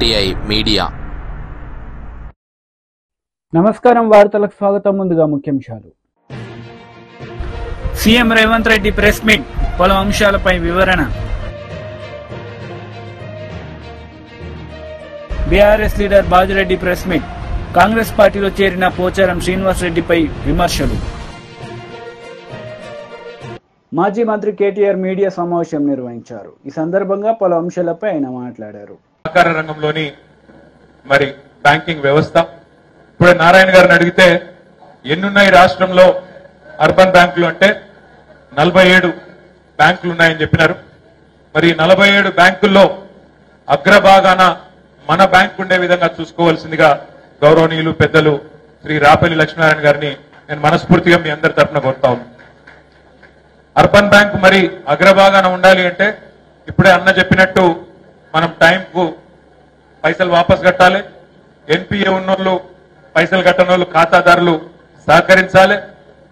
RTI media. నమస్కారం, వార్తలకు స్వాగతం. ముందుగా ముఖ్యాంశాలు. CM Revanth Reddy press meet, పలు అంశాలపై వివరణ. BRS leader Bajireddy press meet, Congress పార్టీలో చేరిన పోచారం శ్రీనివాస్ రెడ్డిపై విమర్శలు. మాజీ మంత్రి కేటీఆర్ మీడియా సమావేశం నిర్వహించారు. ఈ సందర్భంగా పలు అంశాలపై ఆయన మాట్లాడారు. సహకార రంగంలోని మరి బ్యాంకింగ్ వ్యవస్థ, ఇప్పుడే నారాయణ గారిని అడిగితే ఎన్నున్నాయి రాష్ట్రంలో అర్బన్ బ్యాంకులు అంటే 47 బ్యాంకులు ఉన్నాయని చెప్పినారు. మరి 47 బ్యాంకుల్లో అగ్రభాగాన మన బ్యాంకు ఉండే విధంగా చూసుకోవాల్సిందిగా గౌరవనీయులు పెద్దలు శ్రీ రాపల్లి లక్ష్మీనారాయణ గారిని నేను మనస్ఫూర్తిగా మీ అందరి తరఫున కోరుతా ఉన్నాను. అర్బన్ బ్యాంక్ మరి అగ్రభాగాన ఉండాలి అంటే ఇప్పుడే అన్న చెప్పినట్టు మనం టైంకు పైసలు వాపస్ కట్టాలి. ఎన్పిఏ ఉన్నోళ్ళు, పైసలు కట్టనోళ్ళు, ఖాతాదారులు సహకరించాలి.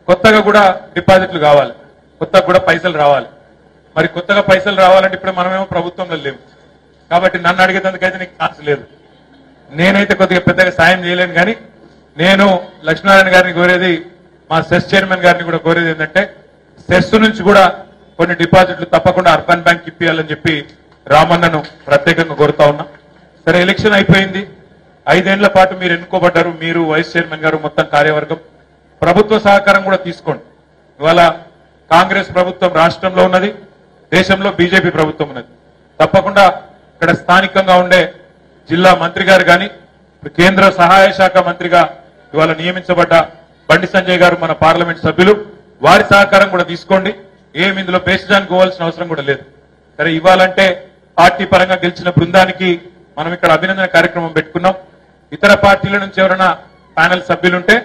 కొత్తగా కూడా డిపాజిట్లు కావాలి, కొత్తగా కూడా పైసలు రావాలి. మరి కొత్తగా పైసలు రావాలంటే ఇప్పుడు మనమేమో ప్రభుత్వంలో లేవు కాబట్టి నన్ను అడిగేందుకైతే నీకు ఛాన్స్ లేదు. నేనైతే కొద్దిగా పెద్దగా సాయం చేయలేను. కానీ నేను లక్ష్మీనారాయణ గారిని కోరేది, మా సెస్ చైర్మన్ గారిని కూడా కోరేది ఏంటంటే సెస్ నుంచి కూడా కొన్ని డిపాజిట్లు తప్పకుండా అర్బన్ బ్యాంక్ ఇప్పియాలని చెప్పి రామన్నను ప్రత్యేకంగా కోరుతా ఉన్నా. సరే, ఎలక్షన్ అయిపోయింది. 5 ఏళ్ల పాటు మీరు ఎన్నుకోబడ్డారు, మీరు వైస్ చైర్మన్ గారు, మొత్తం కార్యవర్గం. ప్రభుత్వ సహకారం కూడా తీసుకోండి. ఇవాళ కాంగ్రెస్ ప్రభుత్వం రాష్ట్రంలో ఉన్నది, దేశంలో బీజేపీ ప్రభుత్వం ఉన్నది. తప్పకుండా ఇక్కడ స్థానికంగా ఉండే జిల్లా మంత్రి గారు కానీ, కేంద్ర సహాయ శాఖ మంత్రిగా ఇవాళ నియమించబడ్డ బండి సంజయ్ గారు, మన పార్లమెంట్ సభ్యులు, వారి సహకారం కూడా తీసుకోండి. ఏమి ఇందులో బేసిజానికి పోవాల్సిన అవసరం కూడా లేదు. సరే, ఇవ్వాలంటే పార్టీ పరంగా గెలిచిన బృందానికి మనం ఇక్కడ అభినందన కార్యక్రమం పెట్టుకున్నాం. ఇతర పార్టీల నుంచి ఎవరైనా ప్యానెల్ సభ్యులుంటే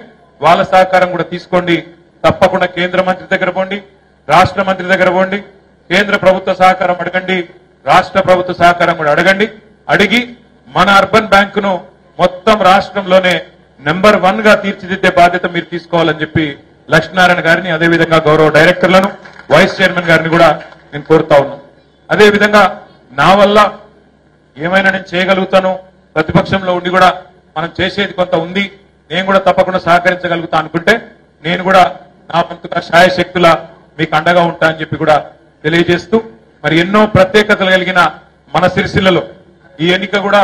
వాళ్ళ సహకారం కూడా తీసుకోండి. తప్పకుండా కేంద్ర మంత్రి దగ్గర పోండి, రాష్ట్ర మంత్రి దగ్గర పోండి, కేంద్ర ప్రభుత్వ సహకారం అడగండి, రాష్ట్ర ప్రభుత్వ సహకారం కూడా అడగండి. అడిగి మన అర్బన్ బ్యాంకును మొత్తం రాష్ట్రంలోనే నెంబర్ 1 గా తీర్చిదిద్దే బాధ్యత మీరు తీసుకోవాలని చెప్పి లక్ష్మీనారాయణ గారిని, అదేవిధంగా గౌరవ డైరెక్టర్లను, వైస్ చైర్మన్ గారిని కూడా నేను కోరుతా ఉన్నాను. అదేవిధంగా నా వల్ల ఏమైనా నేను చేయగలుగుతాను, ప్రతిపక్షంలో ఉండి కూడా మనం చేసేది కొంత ఉంది, నేను కూడా తప్పకుండా సహకరించగలుగుతా అనుకుంటే నేను కూడా నా వంతుగా శాయశక్తుల మీకు అండగా ఉంటా అని చెప్పి కూడా తెలియజేస్తూ, మరి ఎన్నో ప్రత్యేకతలు కలిగిన మన సిరిసిల్లలో ఈ ఎన్నిక కూడా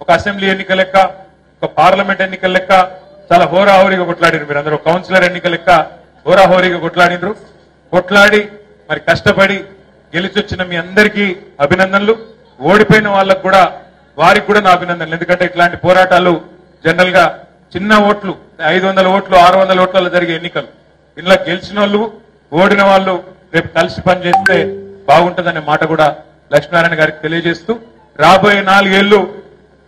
ఒక అసెంబ్లీ ఎన్నిక లెక్క, ఒక పార్లమెంట్ ఎన్నికల లెక్క చాలా హోరాహోరీగా కొట్లాడినారు. మీరు అందరూ కౌన్సిలర్ ఎన్నిక లెక్క హోరాహోరీగా కొట్లాడినరు. కొట్లాడి మరి కష్టపడి గెలిచొచ్చిన మీ అందరికీ అభినందనలు. ఓడిపోయిన వాళ్ళకు కూడా, వారికి కూడా నా అభినందనలు. ఎందుకంటే ఇట్లాంటి పోరాటాలు జనరల్ గా చిన్న ఓట్లు, 500 ఓట్లు 600 ఓట్లలో జరిగే ఎన్నికలు. ఇందులో గెలిచిన వాళ్ళు, ఓడిన వాళ్ళు రేపు కలిసి పనిచేస్తే బాగుంటుందనే మాట కూడా లక్ష్మీనారాయణ గారికి తెలియజేస్తూ, రాబోయే 4 ఏళ్లు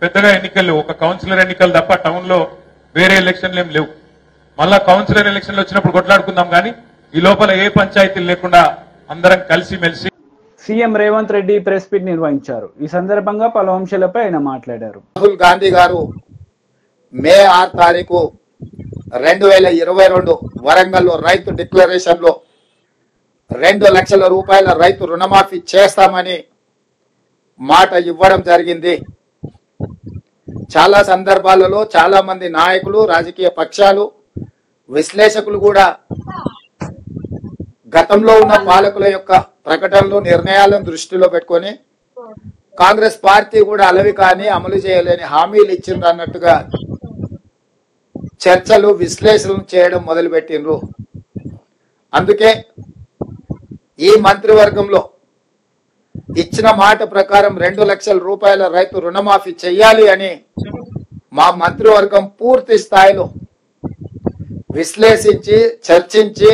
పెద్దగా ఎన్నికలు, ఒక కౌన్సిలర్ ఎన్నికలు తప్ప టౌన్ లో వేరే ఎలక్షన్లు ఏం లేవు. మళ్ళా కౌన్సిలర్ ఎలక్షన్లు వచ్చినప్పుడు కొట్లాడుకుందాం, కానీ ఈ లోపల ఏ పంచాయతీలు లేకుండా అందరం కలిసి మెలిసి. CM Revanth Reddy press meet నిర్వహించారు. ఈ సందర్భంగా పలు అంశాలపై ఆయన మాట్లాడారు. రాహుల్ గాంధీ గారు మే 6 తారీఖు 2022 వరంగల్లో రైతు డిక్లరేషన్ లో 2 లక్షల రూపాయల రైతు రుణమాఫీ చేస్తామని మాట ఇవ్వడం జరిగింది. చాలా సందర్భాలలో చాలా మంది నాయకులు, రాజకీయ పక్షాలు, విశ్లేషకులు కూడా గతంలో ఉన్న పాలకుల యొక్క ప్రకటనలు, నిర్ణయాలను దృష్టిలో పెట్టుకొని కాంగ్రెస్ పార్టీ కూడా అలవి కానీ అమలు చేయలేని హామీలు ఇచ్చింది అన్నట్టుగా చర్చలు, విశ్లేషణలు చేయడం మొదలుపెట్టిండ్రు. అందుకే ఈ మంత్రివర్గంలో ఇచ్చిన మాట ప్రకారం 2 లక్షల రూపాయల రైతు రుణమాఫీ చెయ్యాలి అని మా మంత్రివర్గం పూర్తి స్థాయిలో విశ్లేషించి, చర్చించి,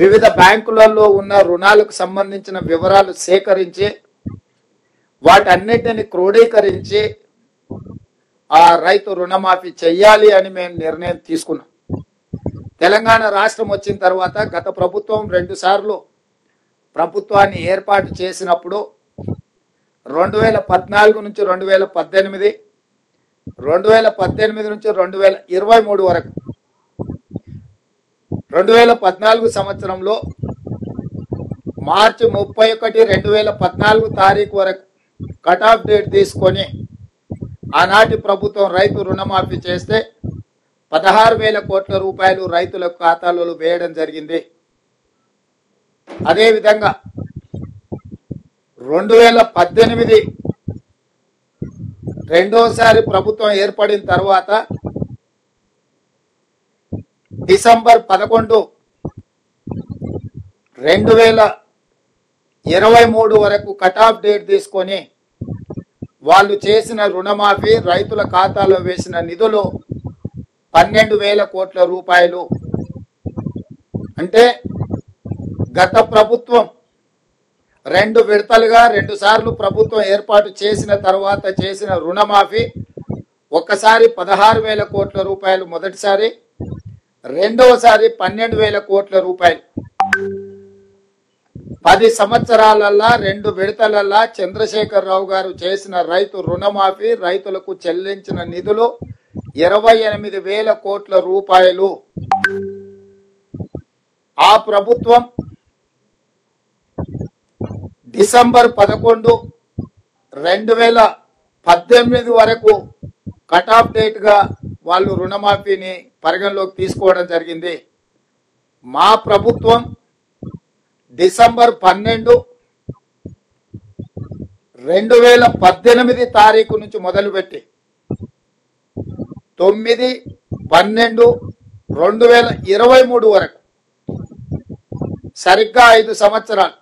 వివిధ బ్యాంకులలో ఉన్న రుణాలకు సంబంధించిన వివరాలు సేకరించి, వాటన్నిటిని క్రోడీకరించి ఆ రైతు రుణమాఫీ చెయ్యాలి అని మేము నిర్ణయం తీసుకున్నాం. తెలంగాణ రాష్ట్రం వచ్చిన తర్వాత గత ప్రభుత్వం 2 సార్లు ప్రభుత్వాన్ని ఏర్పాటు చేసినప్పుడు 2014 నుంచి 2018, 2018 నుంచి 2023 వరకు 2014 సంవత్సరంలో మార్చి 31, 2014 తారీఖు వరకు కట్ ఆఫ్ డేట్ తీసుకొని ఆనాటి ప్రభుత్వం రైతు రుణమాఫీ చేస్తే 16,000 కోట్ల రూపాయలు రైతుల ఖాతాలలో వేయడం జరిగింది. అదేవిధంగా 2018 రెండోసారి ప్రభుత్వం ఏర్పడిన తర్వాత డిసెంబర్ 11, 2023 వరకు కట్ ఆఫ్ డేట్ తీసుకొని వాళ్ళు చేసిన రుణమాఫీ రైతుల ఖాతాలో వేసిన నిధులు 12,000 కోట్ల రూపాయలు. అంటే గత ప్రభుత్వం 2 విడతలుగా 2 సార్లు ప్రభుత్వం ఏర్పాటు చేసిన తర్వాత చేసిన రుణమాఫీ ఒక్కసారి 16,000 కోట్ల రూపాయలు మొదటిసారి, రెండవసారి 12,000 కోట్ల రూపాయలు. 10 సంవత్సరాలల్లా 2 విడతలల్లా చంద్రశేఖరరావు గారు చేసిన రైతు రుణమాఫీ రైతులకు చెల్లించిన నిధులు 28,000 కోట్ల రూపాయలు. ఆ ప్రభుత్వం డిసెంబర్ 11, 2018 వరకు కట్ ఆఫ్ డేట్ గా వాళ్ళు రుణమాఫీని పరిగణలోకి తీసుకోవడం జరిగింది. మా ప్రభుత్వం డిసెంబర్ 12, 2018 తారీఖు నుంచి మొదలుపెట్టి 9, 12, 2023 వరకు సరిగ్గా 5 సంవత్సరాలు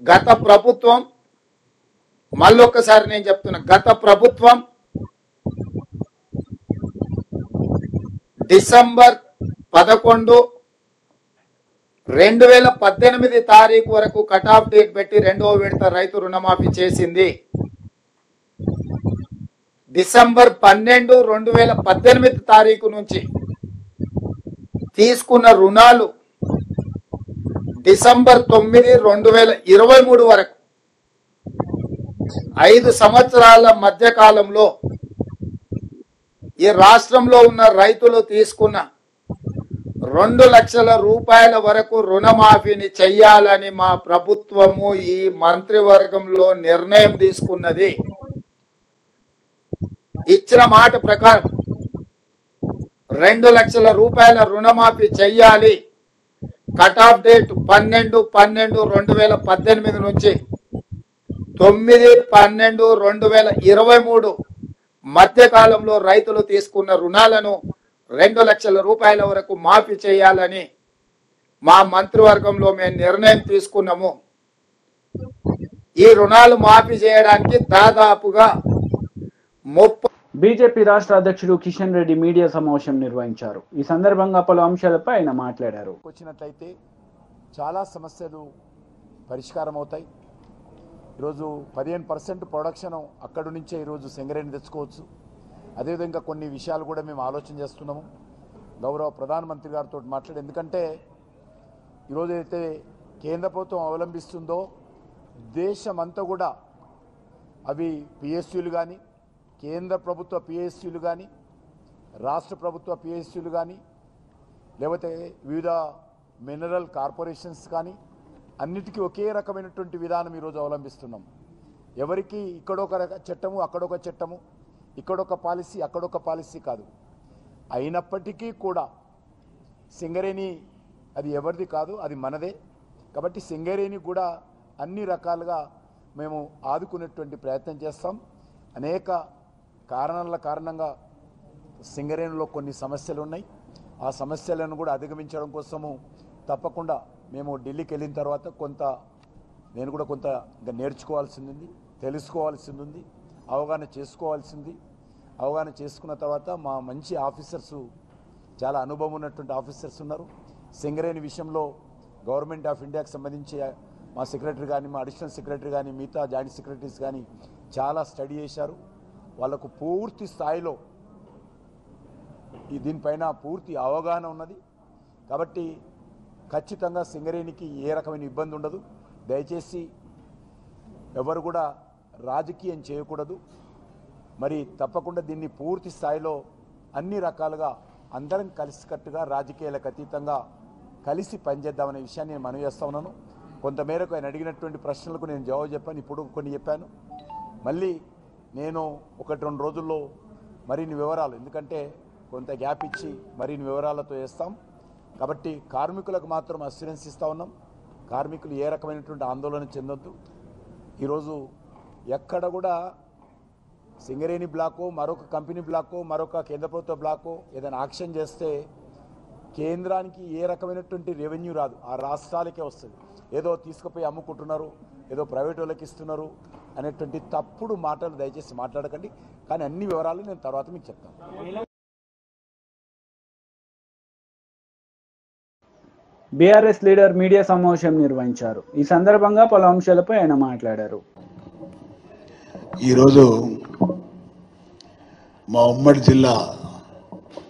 గత ప్రభుత్వం, మళ్ళొక్కసారి నేను చెప్తున్నా, గత ప్రభుత్వం డిసెంబర్ 11, 2018 తారీఖు వరకు కట్ ఆఫ్ డేట్ పెట్టి 2వ విడత రైతు రుణమాఫీ చేసింది. డిసెంబర్ 12, 2018 తారీఖు నుంచి తీసుకున్న రుణాలు డిసెంబర్ 9, 2023 వరకు 5 సంవత్సరాల మధ్య కాలంలో ఈ రాష్ట్రంలో ఉన్న రైతులు తీసుకున్న 2 లక్షల రూపాయల వరకు రుణమాఫీని చెయ్యాలని మా ప్రభుత్వము ఈ మంత్రివర్గంలో నిర్ణయం తీసుకున్నది. ఇచ్చిన మాట ప్రకారం 2 లక్షల రూపాయల రుణమాఫీ చెయ్యాలి. కట్ ఆఫ్ డేట్ 12, 12, 2018 నుంచి 9, 12, 2023 మధ్య కాలంలో రైతులు తీసుకున్న రుణాలను 2 లక్షల రూపాయల వరకు మాఫీ చేయాలని మా మంత్రివర్గంలో మేము నిర్ణయం తీసుకున్నాము. ఈ రుణాలు మాఫీ చేయడానికి దాదాపుగా 30 బీజేపీ రాష్ట్ర అధ్యక్షుడు కిషన్ రెడ్డి మీడియా సమావేశం నిర్వహించారు. ఈ సందర్భంగా పలు అంశాలపై ఆయన మాట్లాడారు. వచ్చినట్లయితే చాలా సమస్యలు పరిష్కారం అవుతాయి. ఈరోజు 15% ప్రొడక్షన్ అక్కడి నుంచే ఈరోజు సింగరేణి తెచ్చుకోవచ్చు. అదేవిధంగా కొన్ని విషయాలు కూడా మేము ఆలోచన చేస్తున్నాము. గౌరవ ప్రధానమంత్రి గారితో మాట్లాడి, ఎందుకంటే ఈరోజు అయితే కేంద్ర ప్రభుత్వం అవలంబిస్తుందో దేశమంతా కూడా అవి పిఎస్యూలు కానీ, కేంద్ర ప్రభుత్వ పిఎస్యూలు కానీ, రాష్ట్ర ప్రభుత్వ పిఎస్యూలు కానీ, లేకపోతే వివిధ మినరల్ కార్పొరేషన్స్ కానీ అన్నిటికీ ఒకే రకమైనటువంటి విధానం ఈరోజు అవలంబిస్తున్నాం. ఎవరికి ఇక్కడొక చట్టము, అక్కడొక చట్టము, ఇక్కడొక పాలసీ, అక్కడొక పాలసీ కాదు. అయినప్పటికీ కూడా సింగరేణి అది ఎవరిది కాదు, అది మనదే. కాబట్టి సింగరేణి కూడా అన్ని రకాలుగా మేము ఆదుకునేటువంటి ప్రయత్నం చేస్తాం. అనేక కారణంగా సింగరేణిలో కొన్ని సమస్యలు ఉన్నాయి. ఆ సమస్యలను కూడా అధిగమించడం కోసము తప్పకుండా మేము ఢిల్లీకి వెళ్ళిన తర్వాత నేను కూడా కొంత నేర్చుకోవాల్సింది ఉంది, తెలుసుకోవాల్సింది ఉంది, అవగాహన చేసుకోవాల్సింది. అవగాహన చేసుకున్న తర్వాత మా మంచి ఆఫీసర్స్, చాలా అనుభవం ఉన్నటువంటి ఆఫీసర్స్ ఉన్నారు. సింగరేణి విషయంలో గవర్నమెంట్ ఆఫ్ ఇండియాకి సంబంధించి మా సెక్రటరీ కానీ, మా అడిషనల్ సెక్రటరీ కానీ, మిగతా జాయింట్ సెక్రటరీస్ కానీ చాలా స్టడీ చేశారు. వాళ్లకు పూర్తి స్థాయిలో దీనిపైన పూర్తి అవగాహన ఉన్నది. కాబట్టి ఖచ్చితంగా సింగరేణికి ఏ రకమైన ఇబ్బంది ఉండదు. దయచేసి ఎవరు కూడా రాజకీయం చేయకూడదు. మరి తప్పకుండా దీన్ని పూర్తి స్థాయిలో అన్ని రకాలుగా అందరం కలిసికట్టుగా రాజకీయాలకు అతీతంగా కలిసి పనిచేద్దామనే విషయాన్ని నేను మనవి చేస్తా ఉన్నాను. కొంతమేరకు ఆయన అడిగినటువంటి ప్రశ్నలకు నేను జవాబు చెప్పాను, ఇప్పుడు కొన్ని చెప్పాను. మళ్ళీ నేను 1-2 రోజుల్లో మరిన్ని వివరాలు, ఎందుకంటే కొంత గ్యాప్ ఇచ్చి మరిన్ని వివరాలతో వేస్తాం. కాబట్టి కార్మికులకు మాత్రం అస్యూరెన్స్ ఇస్తూ ఉన్నాం. కార్మికులు ఏ రకమైనటువంటి ఆందోళన చెందొద్దు. ఈరోజు ఎక్కడ కూడా సింగరేణి బ్లాకో, మరొక కంపెనీ బ్లాకో, మరొక కేంద్ర ప్రభుత్వ బ్లాకో ఏదైనా యాక్షన్ చేస్తే కేంద్రానికి ఏ రకమైనటువంటి రెవెన్యూ రాదు, ఆ రాష్ట్రాలకే వస్తుంది. ఏదో తీసుకుపోయి అమ్ముకుంటున్నారు, ఏదో ప్రైవేట్ వాళ్ళకి ఇస్తున్నారు అనేటువంటి తప్పుడు మాటలు దయచేసి మాట్లాడకండి. కానీ అన్ని వివరాలు నేను తర్వాత మీకు చెప్తాను. బీఆర్ఎస్ లీడర్ మీడియా సమావేశం నిర్వహించారు. ఈ సందర్భంగా పలు అంశాలపై ఆయన మాట్లాడారు. ఈరోజు మా ఉమ్మడి జిల్లా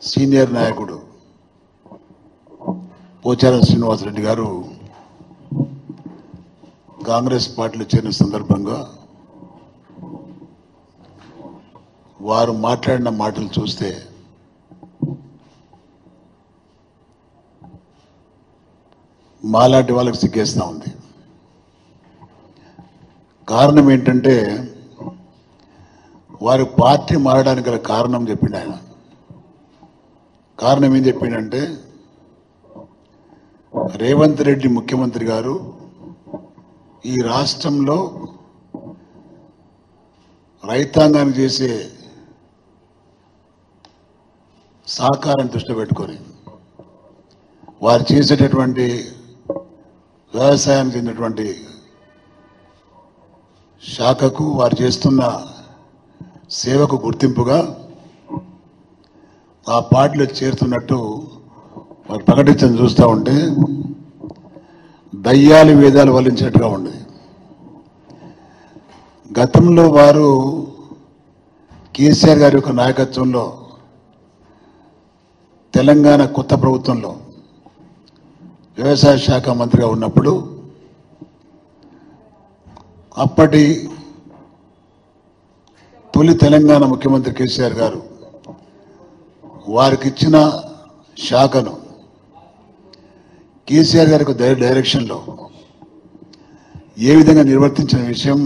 సీనియర్ నాయకుడు పోచారం శ్రీనివాసరెడ్డి గారు కాంగ్రెస్ పార్టీలో చేరిన సందర్భంగా వారు మాట్లాడిన మాటలు చూస్తే మాలాంటి వాళ్ళకి సిగ్గేస్తూ ఉంది. కారణం ఏంటంటే వారి పార్టీ మారడానికి గల కారణం చెప్పిండు ఆయన. కారణం ఏం చెప్పిండంటే రేవంత్ రెడ్డి ముఖ్యమంత్రి గారు ఈ రాష్ట్రంలో రైతాంగానికి చేసే సహకారం దృష్టిలో పెట్టుకొని వారు చేసేటటువంటి వ్యవసాయానికి చెందినటువంటి శాఖకు వారు చేస్తున్న సేవకు గుర్తింపుగా ఆ పార్టీలో చేరుతున్నట్టు వారు ప్రకటించడం చూస్తూ ఉంటే దయ్యాలు వేదాలు వల్లించినట్టుగా ఉండేది. గతంలో వారు కేసీఆర్ గారి యొక్క నాయకత్వంలో తెలంగాణ కొత్త ప్రభుత్వంలో వ్యవసాయ శాఖ మంత్రిగా ఉన్నప్పుడు అప్పటి తొలి తెలంగాణ ముఖ్యమంత్రి కేసీఆర్ గారు వారికి ఇచ్చిన శాఖను కేసీఆర్ గారికి డైరెక్షన్లో ఏ విధంగా నిర్వర్తించిన విషయం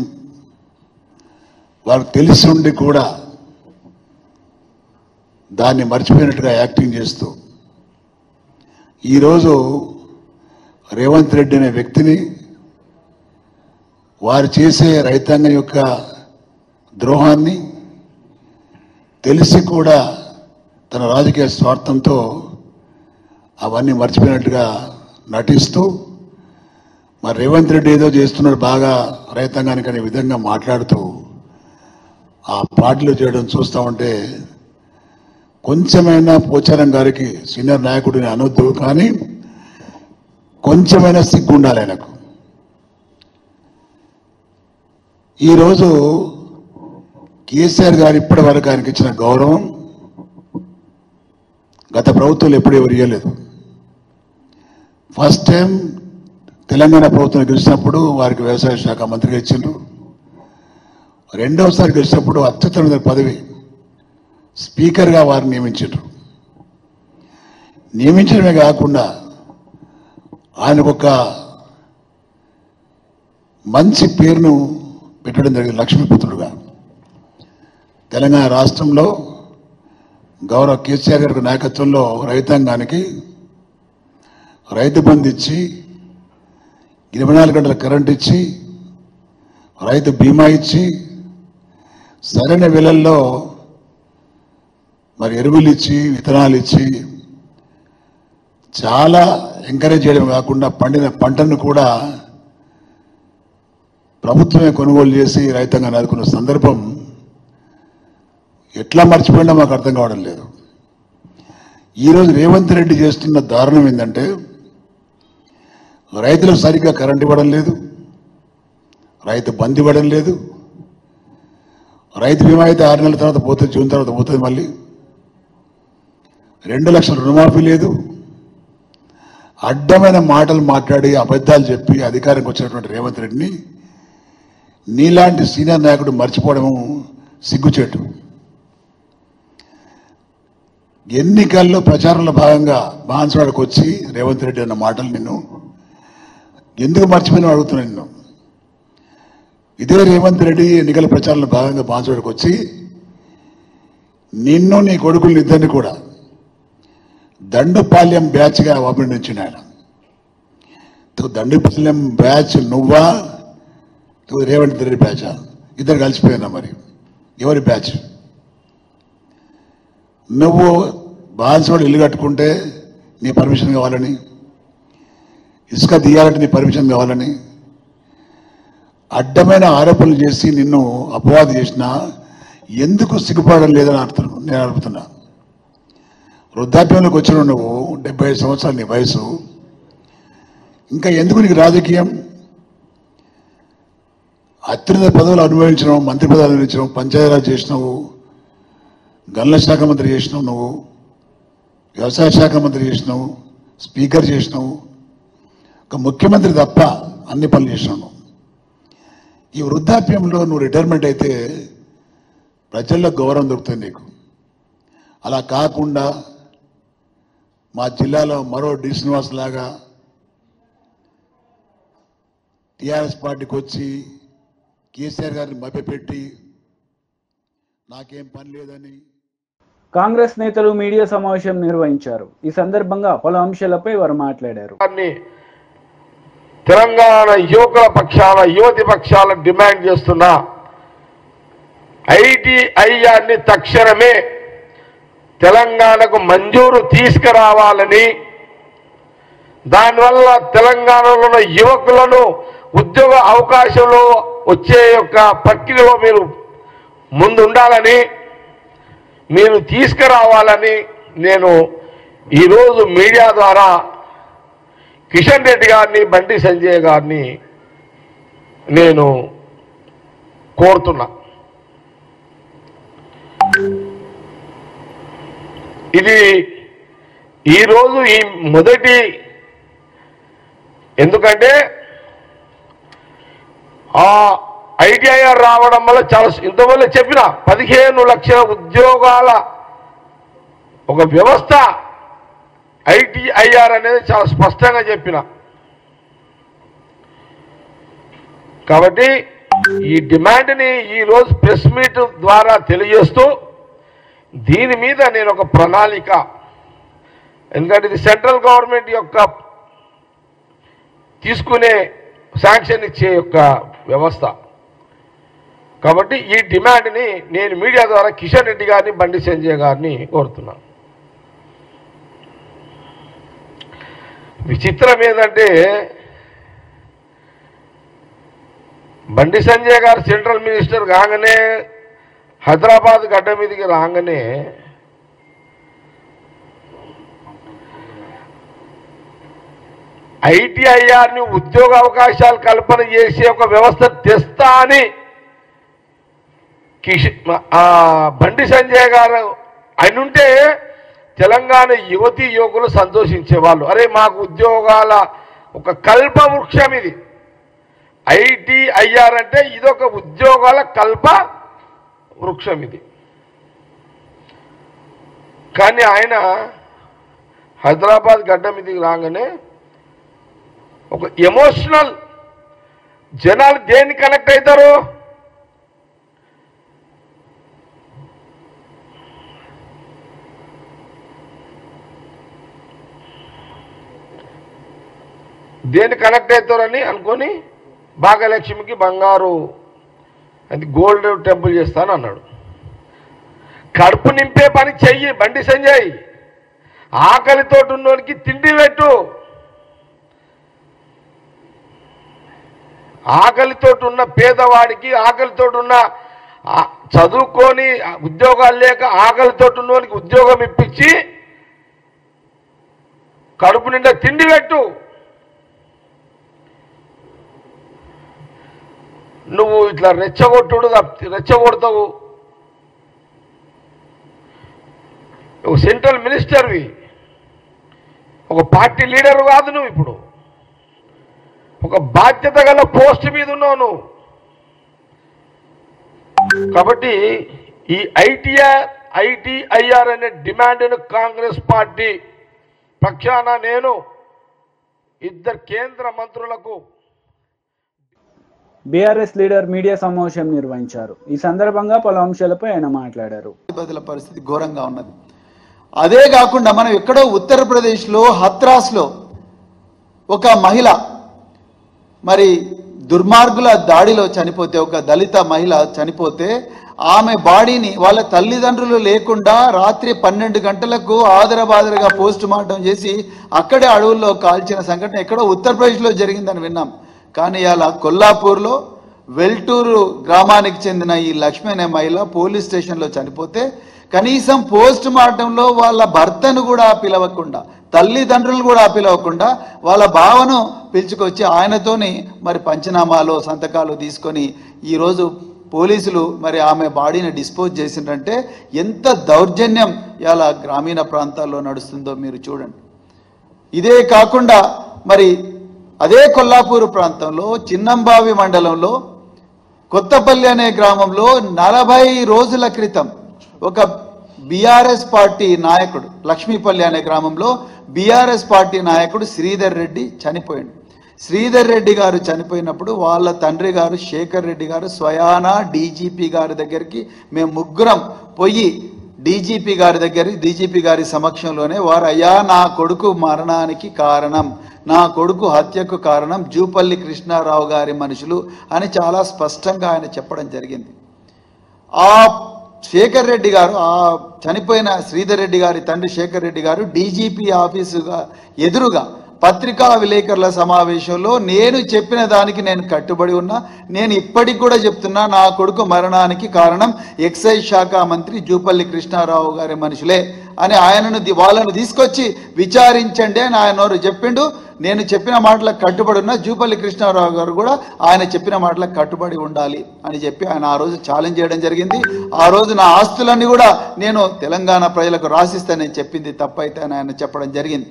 వారికి తెలిసి ఉండి కూడా దాన్ని మర్చిపోయినట్టుగా యాక్టింగ్ చేస్తూ ఈరోజు రేవంత్ రెడ్డి అనే వ్యక్తిని వారు చేసే రైతాంగం యొక్క ద్రోహాన్ని తెలిసి కూడా తన రాజకీయ స్వార్థంతో అవన్నీ మర్చిపోయినట్టుగా నటిస్తూ మరి రేవంత్ రెడ్డి ఏదో చేస్తున్నాడు బాగా రైతాంగానికి అనే విధంగా మాట్లాడుతూ ఆ పార్టీలో చేయడం చూస్తూ ఉంటే కొంచెమైనా పోచారం గారికి సీనియర్ నాయకుడిని అనొద్దు, కానీ కొంచెమైనా సిగ్గు ఉండాలి ఆయనకు. ఈరోజు కేసీఆర్ గారు ఇప్పటి వరకు ఆయనకి ఇచ్చిన గౌరవం గత ప్రభుత్వంలో ఎప్పుడు ఎవరు ఇవ్వలేదు. ఫస్ట్ టైం తెలంగాణ ప్రభుత్వం గెలిచినప్పుడు వారికి వ్యవసాయ శాఖ మంత్రిగా ఇచ్చిండ్రు. రెండవసారి గెలిచినప్పుడు అత్యుత్తమ పదవి స్పీకర్గా వారిని నియమించారు. నియమించడమే కాకుండా ఆయనకు ఒక మంచి పేరును పెట్టడం జరిగింది, లక్ష్మీపుత్రుడుగా. తెలంగాణ రాష్ట్రంలో గౌరవ కేసీఆర్ గారి నాయకత్వంలో రైతాంగానికి రైతు బంధు ఇచ్చి 24 గంటల కరెంట్ ఇచ్చి రైతు బీమా ఇచ్చి సరైన వేళల్లో మరి ఎరువులు ఇచ్చి విత్తనాలు ఇచ్చి చాలా ఎంకరేజ్ చేయడం కాకుండా పండిన పంటను కూడా ప్రభుత్వమే కొనుగోలు చేసి రైతాంగాన్ని ఆదుకున్న సందర్భం ఎట్లా మర్చిపోయినా మాకు అర్థం కావడం లేదు. ఈరోజు రేవంత్ రెడ్డి చేస్తున్న దారుణం ఏంటంటే రైతులకు సరిగ్గా కరెంట్ ఇవ్వడం లేదు, రైతు బంద్ ఇవ్వడం లేదు, రైతు బీమా అయితే 6 నెలల తర్వాత పోతుంది, జూన్ తర్వాత పోతుంది, మళ్ళీ 2 లక్షల రుణమాఫీ లేదు. అడ్డమైన మాటలు మాట్లాడి అబద్ధాలు చెప్పి అధికారంకి వచ్చినటువంటి రేవంత్ రెడ్డిని నీలాంటి సీనియర్ నాయకుడు మర్చిపోవడము సిగ్గుచేటు. ఎన్నికల్లో ప్రచారంలో భాగంగా బాన్స్వాడకు వచ్చి రేవంత్ రెడ్డి అన్న మాటలు నిన్ను ఎందుకు మర్చిపోయినా అడుగుతున్నా. ఇదే రేవంత్ రెడ్డి ఎన్నికల ప్రచారంలో భాగంగా బాన్సువాడకు వచ్చి నిన్ను నీ కొడుకులు ఇద్దరిని కూడా దండుపాల్యం బ్యాచ్గా అభినందించిన ఆయన. దండుపాల్యం బ్యాచ్ నువ్వా రేవంత్ రెడ్డి బ్యాచా? ఇద్దరు కలిసిపోయినా మరి ఎవరి బ్యాచ్? నువ్వు బాన్సువాడ ఇల్లు కట్టుకుంటే నీ పర్మిషన్ కావాలని, ఇసుక తీయాలంటే నీ పర్మిషన్ కావాలని అడ్డమైన ఆరోపణలు చేసి నిన్ను అపవాదు చేసినా ఎందుకు సిగ్గుపడడం లేదని నేను అడుగుతున్నా. వృద్ధాప్యంలోకి వచ్చిన నువ్వు 75 సంవత్సరాలు నీ వయసు, ఇంకా ఎందుకు నీకు రాజకీయం? అత్యున్నత పదవులు అనుభవించినావు, మంత్రి పదవులు అనుభవించినావు, పంచాయతీరాజ్ చేసినావు, గనుల శాఖ మంత్రి చేసినావు, నువ్వు వ్యవసాయ శాఖ మంత్రి చేసినావు, స్పీకర్ చేసినావు, ఒక ముఖ్యమంత్రి తప్ప అన్ని పనులు చేసినావు. ఈ వృద్ధాప్యంలో నువ్వు రిటైర్మెంట్ అయితే ప్రజల్లో గౌరవం దొరుకుతుంది నీకు. అలా కాకుండా మా జిల్లాలో మరో డి శ్రీనివాస్ లాగా టీఆర్ఎస్ పార్టీకి వచ్చి కేసీఆర్ గారిని మభ్యపెట్టి నాకేం పని లేదని. కాంగ్రెస్ నేతలు మీడియా సమావేశం నిర్వహించారు. ఈ సందర్భంగా పలు అంశాలపై వారు మాట్లాడారు. తెలంగాణ యువకుల పక్షాల, యువతి పక్షాల డిమాండ్ చేస్తున్న ఐటీఐఆర్ని తక్షణమే తెలంగాణకు మంజూరు తీసుకురావాలని, దానివల్ల తెలంగాణలో ఉన్న యువకులను ఉద్యోగ అవకాశంలో వచ్చే యొక్క ప్రక్రియలో మీరు ముందుండాలని, మీరు తీసుకురావాలని నేను ఈరోజు మీడియా ద్వారా కిషన్ రెడ్డి గారిని, బండి సంజయ్ గారిని నేను కోరుతున్నా. ఇది ఈరోజు ఈ మొదటి, ఎందుకంటే ఆ ఐటీఐఆర్ రావడం వల్ల చాలా, ఇంతవల్ల చెప్పిన 15 లక్షల ఉద్యోగాల ఒక వ్యవస్థ ఐటీఐఆర్ అనేది చాలా స్పష్టంగా చెప్పిన. కాబట్టి ఈ డిమాండ్ని ఈరోజు ప్రెస్ మీట్ ద్వారా తెలియజేస్తూ దీని మీద నేను ఒక ప్రణాళిక, ఎందుకంటే ఇది సెంట్రల్ గవర్నమెంట్ యొక్క తీసుకునే శాంక్షన్ ఇచ్చే యొక్క వ్యవస్థ. కాబట్టి ఈ డిమాండ్ని నేను మీడియా ద్వారా కిషన్ రెడ్డి గారిని, బండి సంజయ్ గారిని కోరుతున్నాను. విచిత్రం ఏంటంటే బండి సంజయ్ గారు సెంట్రల్ మినిస్టర్ కాగానే, హైదరాబాద్ గడ్డ మీదకి రాగానే ఐటీఐఆర్ని ఉద్యోగ అవకాశాలు కల్పన చేసే ఒక వ్యవస్థ తెస్తా అని బండి సంజయ్ గారు అయినుంటే తెలంగాణ యువతీ యువకులు సంతోషించేవాళ్ళు. అరే మాకు ఉద్యోగాల ఒక కల్ప వృక్షం ఇది. ఐటీఐఆర్ అంటే ఇదొక ఉద్యోగాల కల్ప వృక్షం ఇది. కానీ ఆయన హైదరాబాద్ గడ్డ మీదకి రాగానే ఒక ఎమోషనల్, జనాలు దేన్ని కనెక్ట్ అవుతారు? దేన్ని కనెక్ట్ అవుతారని అనుకొని భాగ్యలక్ష్మికి బంగారు అది గోల్డ్ టెంపుల్ చేస్తాను అన్నాడు. కడుపు నింపే పని చెయ్యి బండి సంజయ్. ఆకలితో ఉన్నోనికి తిండి పెట్టు. ఆకలితో ఉన్న పేదవాడికి, ఆకలితో ఉన్న చదువుకొని ఉద్యోగాలు లేక ఆకలితో ఉన్నోనికి ఉద్యోగం ఇప్పించి కడుపు నిండా తిండి పెట్టు. నువ్వు ఇట్లా రెచ్చగొడతావు. ఒక సెంట్రల్ మినిస్టర్వి, ఒక పార్టీ లీడర్ కాదు నువ్వు. ఇప్పుడు ఒక బాధ్యత గల పోస్ట్ మీద ఉన్నావు నువ్వు. కాబట్టి ఈ ఐటీఐఆర్ అనే డిమాండ్ను కాంగ్రెస్ పార్టీ పక్షాన నేను 2 కేంద్ర మంత్రులకు బీఆర్ఎస్ లీడర్ మీడియా సమావేశం నిర్వహించారు. ఈ సందర్భంగా పలు అంశాలపై ఆయన మాట్లాడారు. పరిస్థితి ఘోరంగా ఉన్నది. అదే కాకుండా మనం ఎక్కడో ఉత్తరప్రదేశ్లో హత్రాస్లో ఒక మహిళ మరి దుర్మార్గుల దాడిలో చనిపోతే, ఒక దళిత మహిళ చనిపోతే ఆమె బాడీని వాళ్ళ తల్లిదండ్రులు లేకుండా రాత్రి 12 గంటలకు ఆదరబాదరగా పోస్ట్ మార్టం చేసి అక్కడే అడవుల్లో కాల్చిన సంఘటన ఎక్కడో ఉత్తరప్రదేశ్లో జరిగిందని విన్నాం. కానీ అలా కొల్లాపూర్లో వెల్టూరు గ్రామానికి చెందిన ఈ లక్ష్మి అనే మహిళ పోలీస్ స్టేషన్లో చనిపోతే కనీసం పోస్ట్ మార్టంలో వాళ్ళ భర్తను కూడా పిలవకుండా, తల్లిదండ్రులను కూడా పిలవకుండా వాళ్ళ బావను పిలుచుకొచ్చి ఆయనతోని మరి పంచనామాలో సంతకాలు తీసుకొని ఈరోజు పోలీసులు మరి ఆమె బాడీని డిస్పోజ్ చేసిందంటే ఎంత దౌర్జన్యం ఇలా గ్రామీణ ప్రాంతాల్లో నడుస్తుందో మీరు చూడండి. ఇదే కాకుండా మరి అదే కొల్లాపూరు ప్రాంతంలో చిన్నంబావి మండలంలో కొత్తపల్లి అనే గ్రామంలో 40 రోజుల క్రితం ఒక బీఆర్ఎస్ పార్టీ నాయకుడు, లక్ష్మీపల్లి అనే గ్రామంలో బీఆర్ఎస్ పార్టీ నాయకుడు శ్రీధర్ రెడ్డి చనిపోయాడు. శ్రీధర్ రెడ్డి గారు చనిపోయినప్పుడు వాళ్ళ తండ్రి గారు శేఖర్ రెడ్డి గారు స్వయానా డీజీపీ గారి దగ్గరికి మేము ముగ్గురం పోయి డీజీపీ గారి సమక్షంలోనే వారు, అయ్యా నా కొడుకు మరణానికి కారణం, నా కొడుకు హత్యకు కారణం జూపల్లి కృష్ణారావు గారి మనుషులు అని చాలా స్పష్టంగా ఆయన చెప్పడం జరిగింది. ఆ శేఖర్ రెడ్డి గారు, ఆ చనిపోయిన శ్రీధర్ రెడ్డి గారి తండ్రి శేఖర్ రెడ్డి గారు డీజీపీ ఆఫీసుగా ఎదురుగా పత్రికా విలేకరుల సమావేశంలో నేను చెప్పిన దానికి నేను కట్టుబడి ఉన్నా, నేను ఇప్పటికి కూడా చెప్తున్నా, నా కొడుకు మరణానికి కారణం ఎక్సైజ్ శాఖ మంత్రి జూపల్లి కృష్ణారావు గారి మనుషులే అని వాళ్ళను తీసుకొచ్చి విచారించండి అని ఆయన చెప్పిండు. నేను చెప్పిన మాటలకు కట్టుబడి ఉన్నా, జూపల్లి కృష్ణారావు గారు కూడా ఆయన చెప్పిన మాటలకు కట్టుబడి ఉండాలి అని చెప్పి ఆయన ఆ రోజు ఛాలెంజ్ చేయడం జరిగింది. ఆ రోజు నా ఆస్తులన్నీ కూడా నేను తెలంగాణ ప్రజలకు రాసిస్తానని చెప్పింది తప్పైతే అని ఆయన చెప్పడం జరిగింది.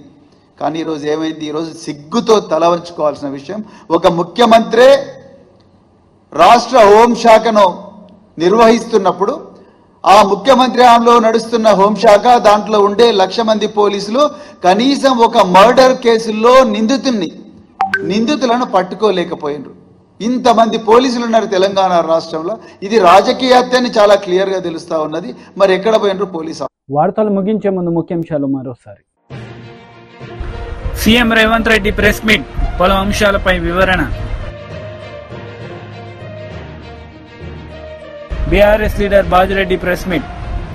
కానీ ఈరోజు ఏమైంది? ఈరోజు సిగ్గుతో తల వంచుకోవాల్సిన విషయం, ఒక ముఖ్యమంత్రే రాష్ట్ర హోంశాఖను నిర్వహిస్తున్నప్పుడు ఆ ముఖ్యమంత్రి హామీలో నడుస్తున్న హోంశాఖ దాంట్లో ఉండే 1,00,000 మంది పోలీసులు కనీసం ఒక మర్డర్ కేసుల్లో నిందితులను పట్టుకోలేకపోయినారు. ఇంతమంది పోలీసులు ఉన్నారు తెలంగాణ రాష్ట్రంలో. ఇది రాజకీయ హత్య అని చాలా క్లియర్గా తెలుస్తా ఉన్నది. మరి ఎక్కడ పోయినరు పోలీసు? వార్తలు ముగించే ముందు ముఖ్యాంశాలు మరోసారి. CM Revanth Reddy press meet, పలు అంశాలపై వివరణ. BRS leader Bajireddy press meet,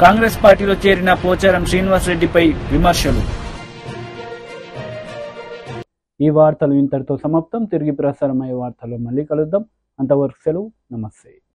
Congress పార్టీలో చేరిన పోచారం శ్రీనివాస్ రెడ్డిపై విమర్శలు. ఈ వార్తలు ఇంతటితో సమాప్తం. తిరిగి ప్రసారమయ్యే వార్తల్లో మళ్ళీ కలుద్దాం. అంతవరకు సెలవు. నమస్తే.